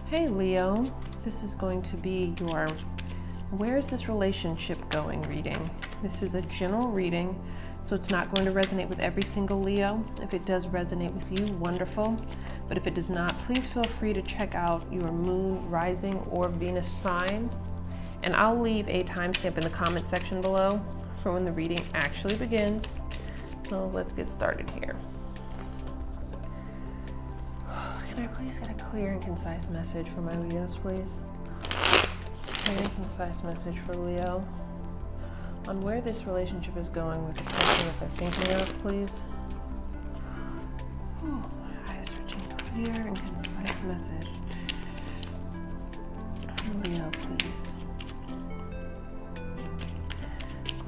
Hey Leo, this is going to be your "Where is this relationship going?" reading. This is a general reading, so it's not going to resonate with every single Leo. If it does resonate with you, wonderful. But if it does not, please feel free to check out your moon, rising, or Venus sign. And I'll leave a timestamp in the comment section below for when the reading actually begins. So let's get started here. Can I please get a clear and concise message for my Leos, please? Clear and concise message for Leo on where this relationship is going with the person that they're thinking of, please. Oh, my eyes are itching. Clear and concise message for Leo, please.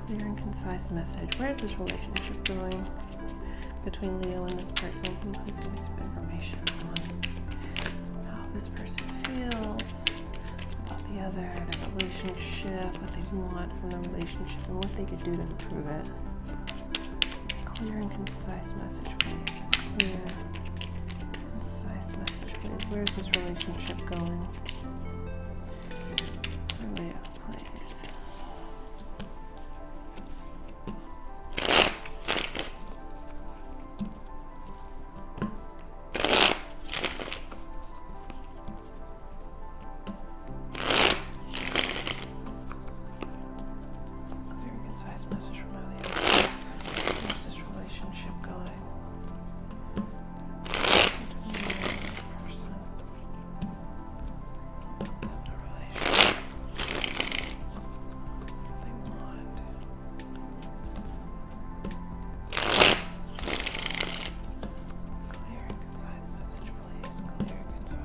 Clear and concise message. Where is this relationship going between Leo and this person? Can you please give me some information on how this person feels about the other, their relationship, what they want from the relationship, and what they could do to improve it? Clear and concise message, please. Clear, concise message, please. Where is this relationship going? For Leo, please. Message from my Leo. Where's this relationship going? Person. The relationship. They want. Clear and concise message, please. Clear and concise.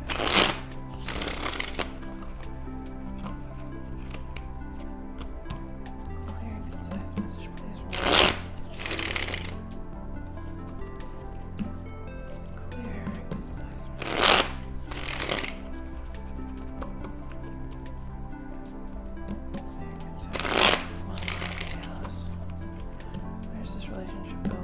Concise message, please, from Rose. Clear and concise message. Clear and concise message. Come on, Leos. Where's this relationship going?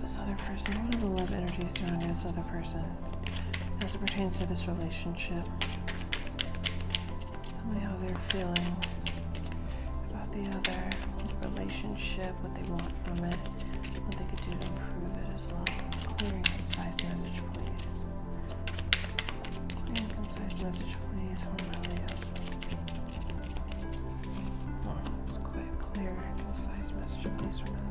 This other person, what are the love energies surrounding this other person as it pertains to this relationship? Tell me how they're feeling about the other, the relationship, what they want from it, what they could do to improve it as well. Clear and concise message, please. Clear and concise message, please, for my Leos. Oh, that's quick. Clear and concise message, please, for my Leos.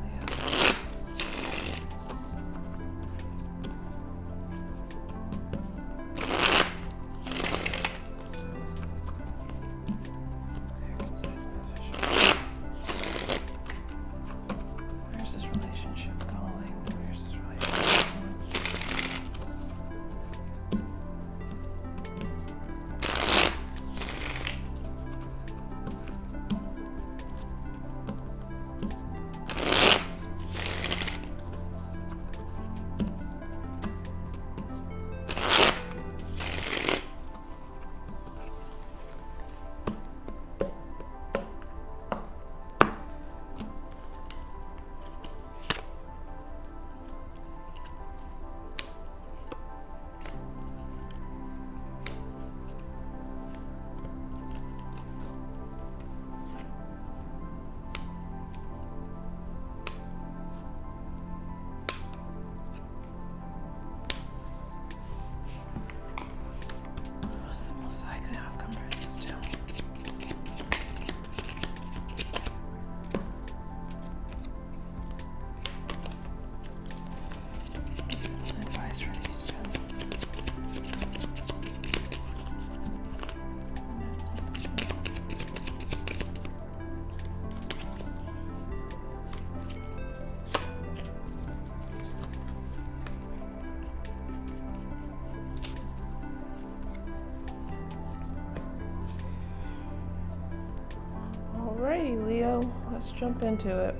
Alrighty, Leo, let's jump into it.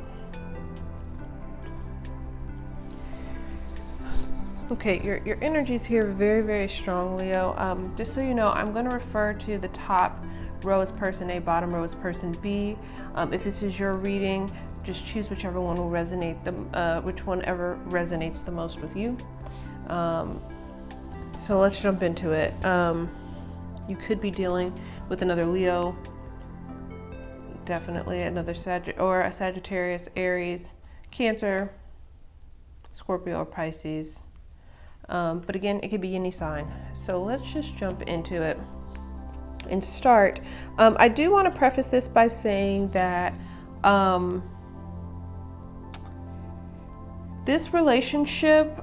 Okay, your energy's here very, very strong, Leo. Just so you know, I'm going to refer to the top row as person A, bottom row as person B. If this is your reading, just choose whichever one will resonate, which one ever resonates the most with you. So let's jump into it. You could be dealing with another Leo, definitely another or a Sagittarius, Aries, Cancer, Scorpio, or Pisces. But again, it could be any sign. So let's just jump into it and start. I do want to preface this by saying that this relationship,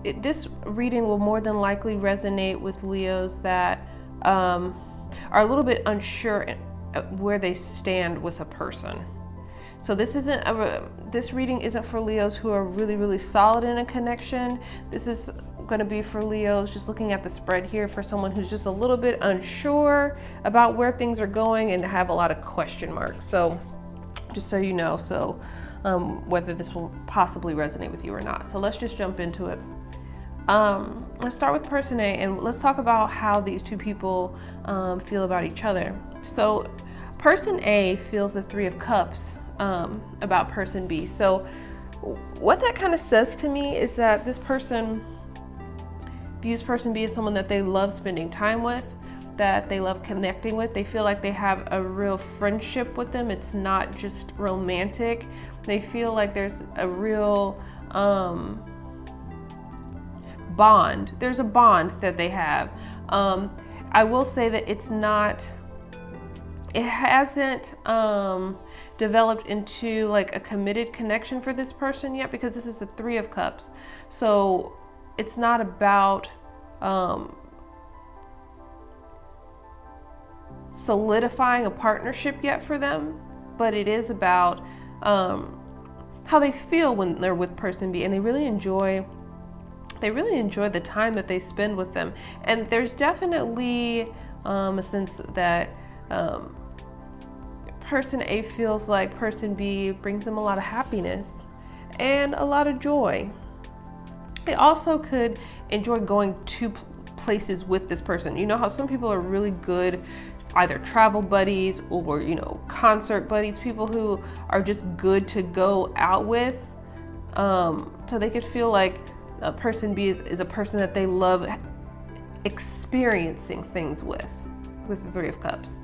this reading will more than likely resonate with Leos that are a little bit unsure where they stand with a person. So this reading isn't for Leos who are really, really solid in a connection. This is going to be for Leos, just looking at the spread here, for someone who's just a little bit unsure about where things are going and have a lot of question marks. So just so you know, whether this will possibly resonate with you or not. So let's just jump into it. Let's start with person A, and let's talk about how these two people feel about each other. So person A feels the Three of Cups about person B. So what that kind of says to me is that this person views person B as someone that they love spending time with, that they love connecting with. They feel like they have a real friendship with them. It's not just romantic. They feel like there's a real bond. There's a bond that they have. I will say that it hasn't developed into like a committed connection for this person yet, because this is the Three of Cups. So it's not about solidifying a partnership yet for them, but it is about how they feel when they're with person B, and they really enjoy the time that they spend with them. And there's definitely a sense that person A feels like person B brings them a lot of happiness and a lot of joy. They also could enjoy going to places with this person. You know how some people are really good, either travel buddies or, concert buddies, people who are just good to go out with. So they could feel like person B is a person that they love experiencing things with the Three of Cups.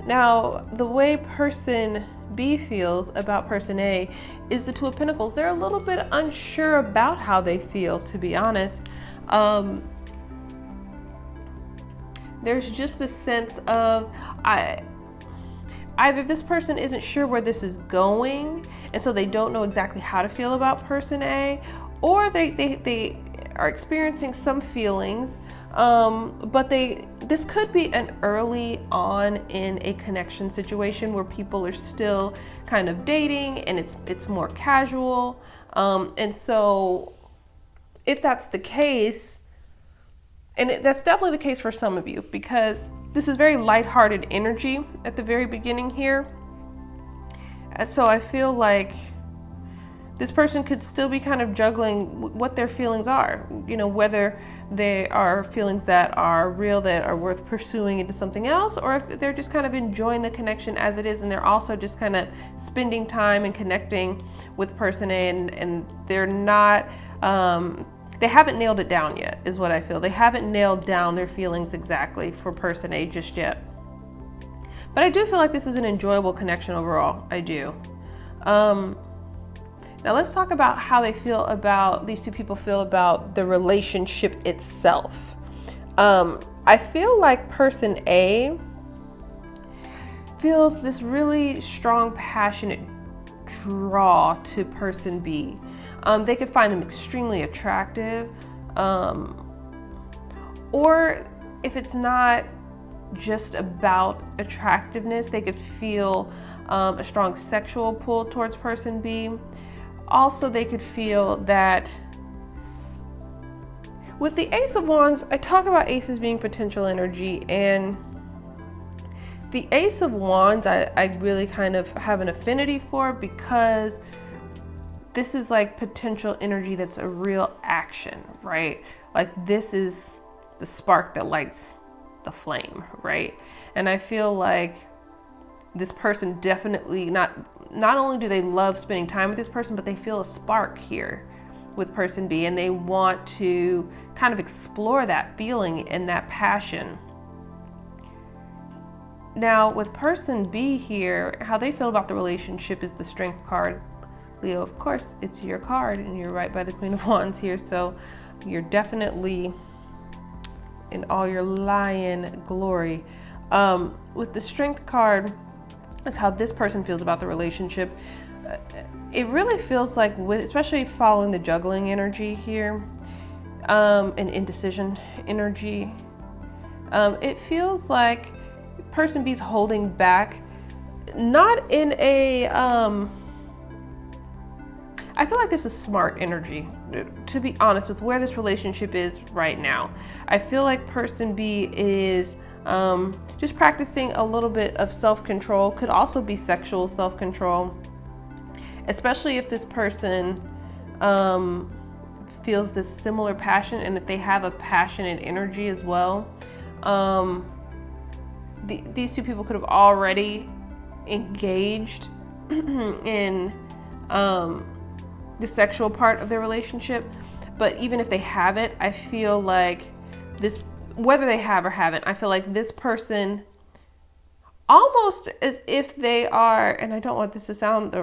Now, the way person B feels about person A is the Two of Pentacles. They're a little bit unsure about how they feel, to be honest. There's just a sense of either this person isn't sure where this is going, and so they don't know exactly how to feel about person A, or they are experiencing some feelings, but this could be an early on in a connection situation where people are still kind of dating and it's more casual. And so if that's the case, and that's definitely the case for some of you, because this is very lighthearted energy at the very beginning here. So I feel like this person could still be kind of juggling what their feelings are, whether they are feelings that are real, that are worth pursuing into something else, or if they're just kind of enjoying the connection as it is, and they're also just kind of spending time and connecting with person A, and they're not, they haven't nailed it down yet, is what I feel. They haven't nailed down their feelings exactly for person A just yet. But I do feel like this is an enjoyable connection overall. I do. Now let's talk about how these two people feel about the relationship itself. I feel like person A feels this really strong, passionate draw to person B. They could find them extremely attractive, or if it's not just about attractiveness, they could feel a strong sexual pull towards person B. Also, they could feel that with the Ace of Wands, I talk about aces being potential energy, and The Ace of Wands, I really kind of have an affinity for, because this is like potential energy that's a real action, right? Like this is the spark that lights the flame, right? And I feel like this person definitely, not only do they love spending time with this person, but they feel a spark here with person B, and they want to kind of explore that feeling and that passion. Now, with person B here, how they feel about the relationship is the Strength card. Leo, of course, it's your card, and you're right by the Queen of Wands here, so you're definitely in all your lion glory. With the Strength card, is how this person feels about the relationship. It really feels like, especially following the juggling energy here, and indecision energy, it feels like person B's holding back, not in a, I feel like this is smart energy, to be honest, with where this relationship is right now. I feel like person B is just practicing a little bit of self-control, could also be sexual self-control, especially if this person feels this similar passion, and if they have a passionate energy as well. These two people could have already engaged in the sexual part of their relationship, but even if they haven't, I feel like this, whether they have or haven't, I feel like this person, almost as if they are, and I don't want this to sound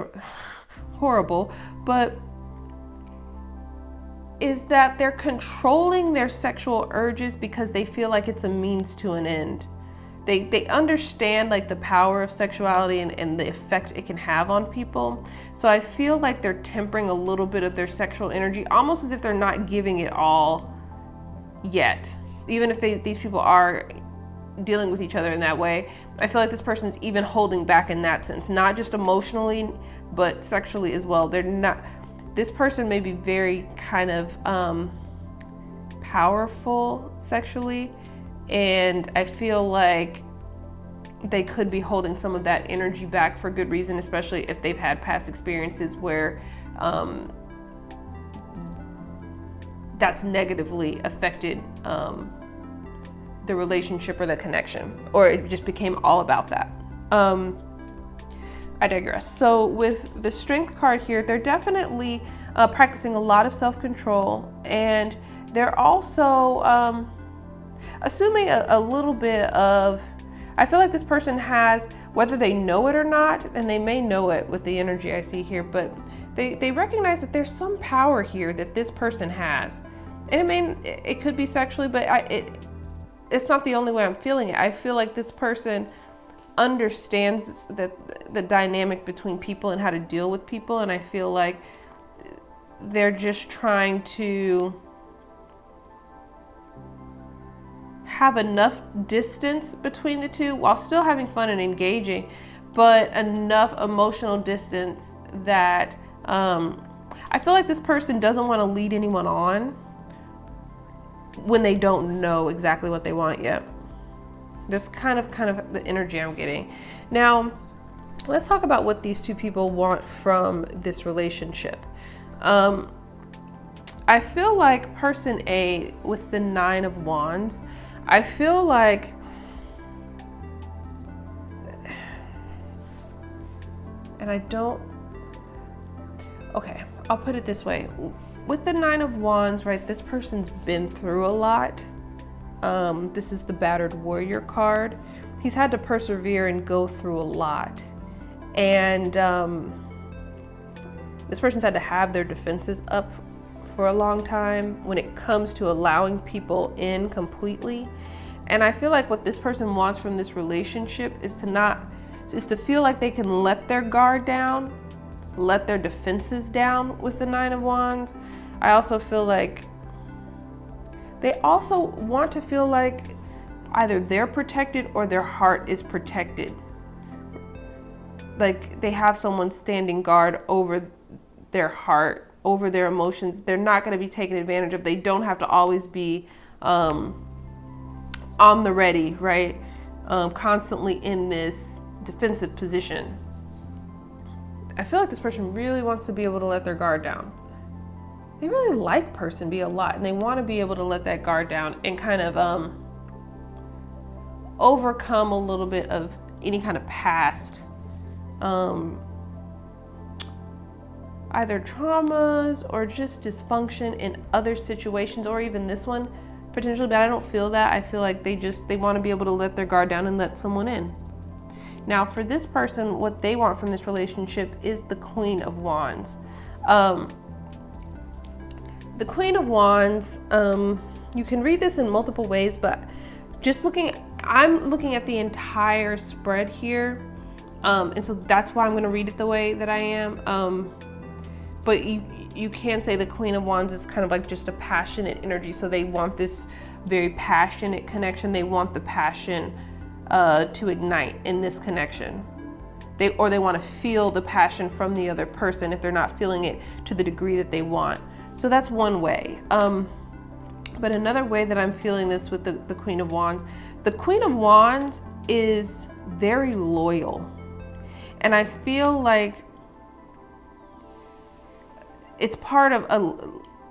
horrible, but is that they're controlling their sexual urges because they feel like it's a means to an end. They understand like the power of sexuality and the effect it can have on people. So I feel like they're tempering a little bit of their sexual energy, almost as if they're not giving it all yet. Even if these people are dealing with each other in that way, I feel like this person's even holding back in that sense, not just emotionally, but sexually as well. They're not, this person may be very kind of powerful sexually, and I feel like they could be holding some of that energy back for good reason, especially if they've had past experiences where that's negatively affected the relationship or the connection, or it just became all about that. I digress. So with the Strength card here, they're definitely practicing a lot of self-control, and they're also assuming a little bit of, I feel like this person has, whether they know it or not, and they may know it with the energy I see here, but they recognize that there's some power here that this person has. And I mean, it could be sexually, but it's not the only way I'm feeling it. I feel like this person understands the dynamic between people and how to deal with people, and I feel like they're just trying to have enough distance between the two while still having fun and engaging, but enough emotional distance that I feel like this person doesn't want to lead anyone on when they don't know exactly what they want yet. That's kind of the energy I'm getting. Now, let's talk about what these two people want from this relationship. I feel like person A with the 9 of Wands, I feel like okay, I'll put it this way. With the 9 of Wands, right, this person's been through a lot. This is the battered warrior card. He's had to persevere and go through a lot. And this person's had to have their defenses up for a long time when it comes to allowing people in completely. And I feel like what this person wants from this relationship is to feel like they can let their guard down, let their defenses down with the 9 of Wands. I also feel like they also want to feel like either they're protected or their heart is protected. Like they have someone standing guard over their heart, over their emotions. They're not going to be taken advantage of. They don't have to always be on the ready, right? constantly in this defensive position. I feel like this person really wants to be able to let their guard down. They really like person B a lot, and they want to be able to let that guard down and kind of overcome a little bit of any kind of past either traumas or just dysfunction in other situations, or even this one potentially, but I don't feel that. I feel like they want to be able to let their guard down and let someone in. Now for this person, what they want from this relationship is the Queen of Wands. The Queen of Wands, you can read this in multiple ways, but I'm looking at the entire spread here. And so that's why I'm going to read it the way that I am. But you can say the Queen of Wands is kind of like just a passionate energy. So they want this very passionate connection. They want the passion to ignite in this connection. They want to feel the passion from the other person if they're not feeling it to the degree that they want. So that's one way. But another way that I'm feeling this with the Queen of Wands, the Queen of Wands is very loyal. And I feel like it's part of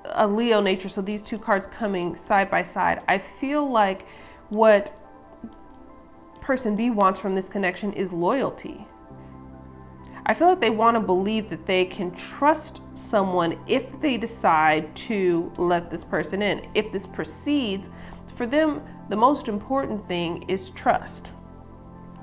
a Leo nature. So these two cards coming side by side, I feel like what person B wants from this connection is loyalty. I feel like they want to believe that they can trust someone if they decide to let this person in. If this proceeds, for them, the most important thing is trust.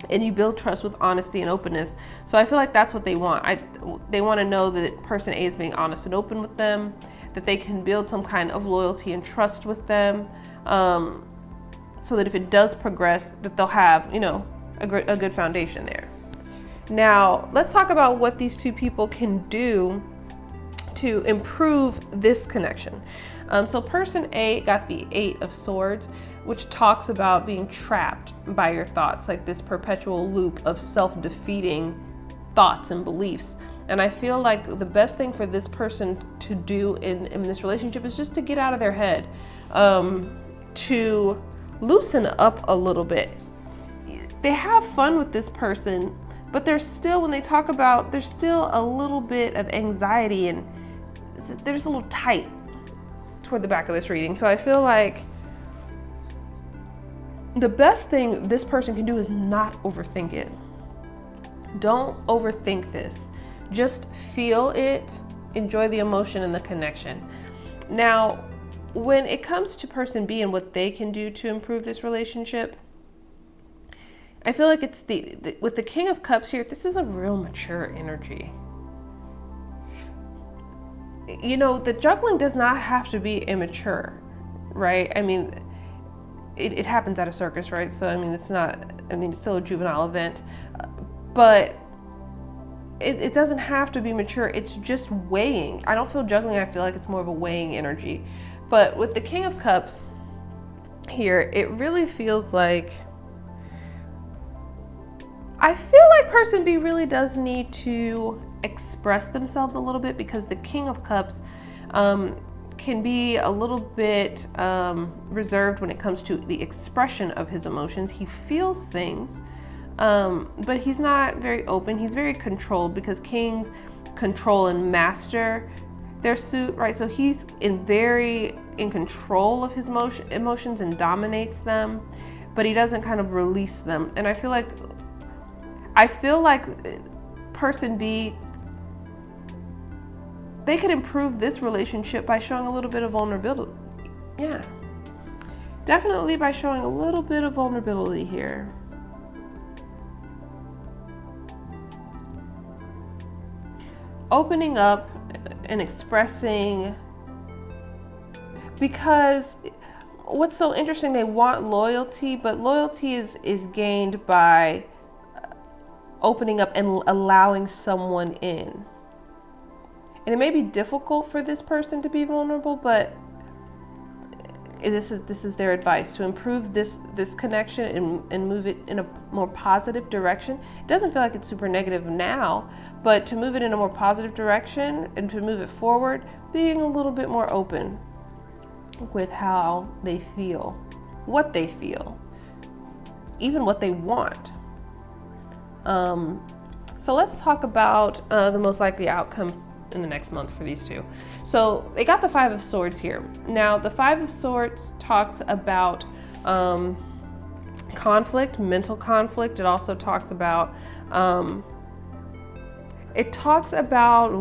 And you build trust with honesty and openness. So I feel like that's what they want. They want to know that person A is being honest and open with them, that they can build some kind of loyalty and trust with them, so that if it does progress, that they'll have, a good foundation there. Now, let's talk about what these two people can do to improve this connection. So person A got the 8 of Swords, which talks about being trapped by your thoughts, like this perpetual loop of self-defeating thoughts and beliefs. And I feel like the best thing for this person to do in this relationship is just to get out of their head, to loosen up a little bit. They have fun with this person, but there's still, when they talk about, there's still a little bit of anxiety and they're just a little tight toward the back of this reading. So I feel like the best thing this person can do is not overthink it. Don't overthink this. Just feel it, enjoy the emotion and the connection. Now, when it comes to person B and what they can do to improve this relationship, I feel like it's with the King of Cups here, this is a real mature energy. The juggling does not have to be immature, right? I mean, it happens at a circus, right? So, it's still a juvenile event, but it doesn't have to be mature. It's just weighing. I don't feel juggling. I feel like it's more of a weighing energy. But with the King of Cups here, it really feels like, I feel like person B really does need to express themselves a little bit, because the King of Cups can be a little bit reserved when it comes to the expression of his emotions. He feels things, but he's not very open. He's very controlled, because kings control and master their suit, right? So he's in control of his emotions and dominates them, but he doesn't kind of release them. And I feel like person B, they could improve this relationship by showing a little bit of vulnerability. Yeah, definitely by showing a little bit of vulnerability here. Opening up and expressing, because what's so interesting, they want loyalty, but loyalty is gained by opening up and allowing someone in. And it may be difficult for this person to be vulnerable, but this is their advice to improve this connection and move it in a more positive direction. It doesn't feel like it's super negative now, but to move it in a more positive direction and to move it forward, being a little bit more open with how they feel, what they feel. even what they want. So let's talk about the most likely outcome in the next month for these two. So they got the Five of Swords here. Now the Five of Swords talks about conflict, mental conflict. It also talks about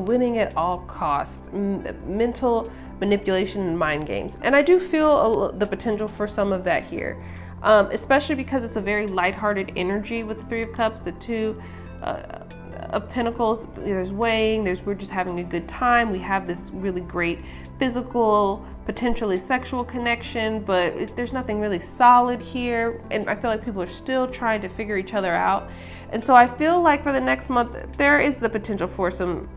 winning at all costs, mental manipulation and mind games. And I do feel the potential for some of that here, especially because it's a very lighthearted energy with the Three of Cups, the Two of Pentacles. There's weighing, we're just having a good time. We have this really great physical, potentially sexual connection, but there's nothing really solid here. And I feel like people are still trying to figure each other out. And so I feel like for the next month, there is the potential for some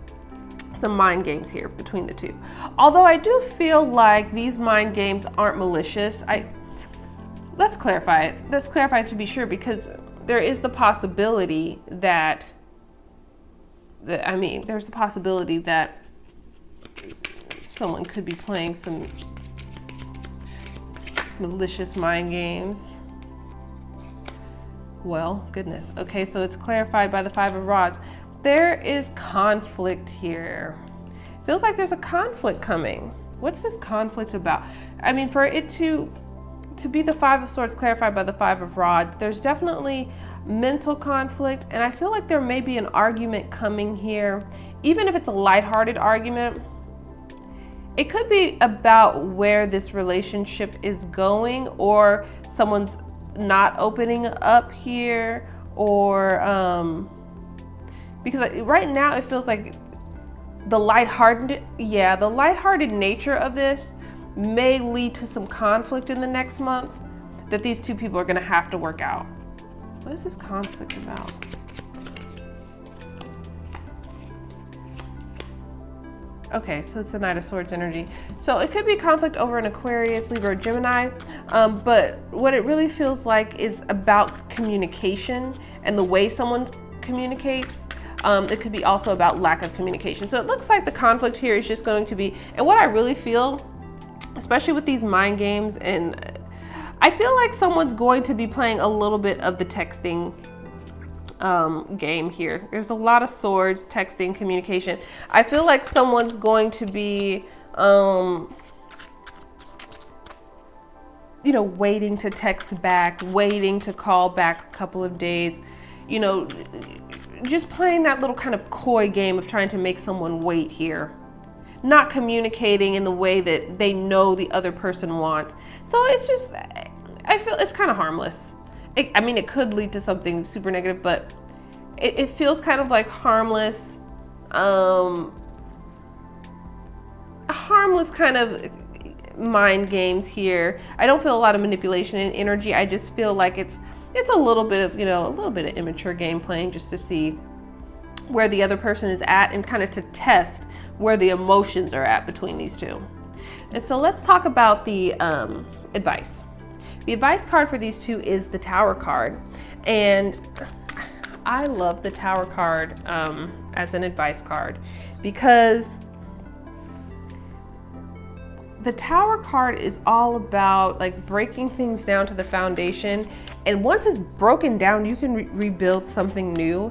mind games here between the two. Although I do feel like these mind games aren't malicious. Let's clarify it. Let's clarify it to be sure, because there is the possibility that there's the possibility that someone could be playing some malicious mind games. Well, goodness. Okay, so it's clarified by the Five of Rods. There is conflict here. Feels like there's a conflict coming. What's this conflict about? I mean, for it to be the Five of Swords clarified by the Five of Rods, there's definitely mental conflict, and I feel like there may be an argument coming here. Even if it's a lighthearted argument, it could be about where this relationship is going, or someone's not opening up here, or because right now it feels like the lighthearted nature of this may lead to some conflict in the next month that these two people are going to have to work out. What is this conflict about? Okay, so it's the Knight of Swords energy. So it could be conflict over an Aquarius, Libra, or Gemini, but what it really feels like is about communication and the way someone communicates. It could be also about lack of communication. So it looks like the conflict here is just going to be, and what I really feel, especially with these mind games, and I feel like someone's going to be playing a little bit of the texting game here. There's a lot of swords, texting, communication. I feel like someone's going to be, waiting to text back, waiting to call back a couple of days, just playing that little kind of coy game of trying to make someone wait here. Not communicating in the way that they know the other person wants. So it's just, I feel it's kind of harmless. It could lead to something super negative, but it feels kind of like harmless kind of mind games here. I don't feel a lot of manipulation and energy. I just feel like it's a little bit of, a little bit of immature game playing, just to see where the other person is at and kind of to test where the emotions are at between these two. And so let's talk about the advice. The advice card for these two is the Tower card. And I love the Tower card as an advice card, because the Tower card is all about like breaking things down to the foundation. And once it's broken down, you can rebuild something new.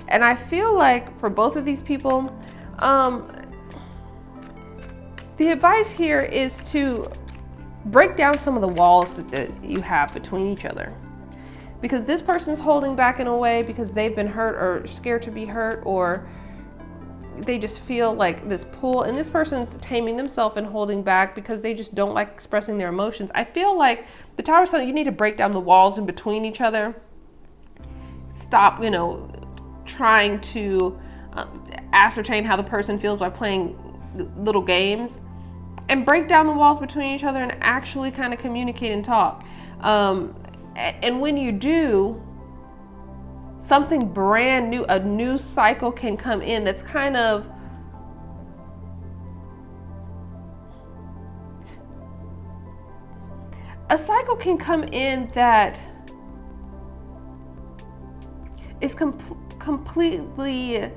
And I feel like for both of these people, the advice here is to break down some of the walls that you have between each other. Because this person's holding back in a way because they've been hurt or scared to be hurt, or they just feel like this pull, and this person's taming themselves and holding back because they just don't like expressing their emotions. I feel like the Tower says you need to break down the walls in between each other. Stop, trying to ascertain how the person feels by playing little games, and break down the walls between each other and actually kind of communicate and talk. And when you do, something brand new, a new cycle can come in that's kind of a cycle can come in that is completely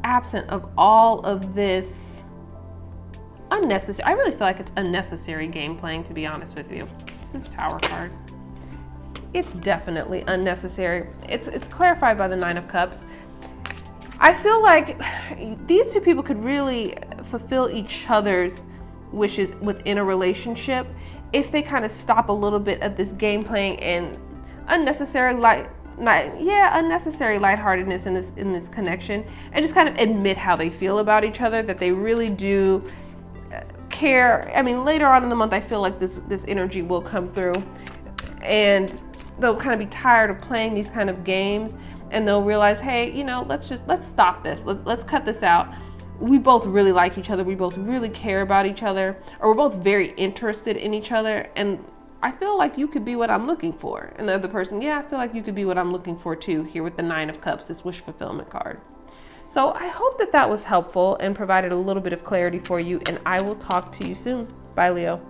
absent of all of this unnecessary. I really feel like it's unnecessary game playing, to be honest with you. This is Tower card. it's definitely unnecessary. It's clarified by the Nine of Cups. I feel like these two people could really fulfill each other's wishes within a relationship if they kind of stop a little bit of this game playing and unnecessary lightheartedness in this connection, and just kind of admit how they feel about each other, that they really do care. I mean, later on in the month, I feel like this energy will come through, and they'll kind of be tired of playing these kind of games, and they'll realize, hey, you know, let's stop this. Let's cut this out. We both really like each other. We both really care about each other, or we're both very interested in each other. And I feel like you could be what I'm looking for. And the other person, yeah, I feel like you could be what I'm looking for too, here with the Nine of Cups, this wish fulfillment card. So I hope that was helpful and provided a little bit of clarity for you, and I will talk to you soon. Bye, Leo.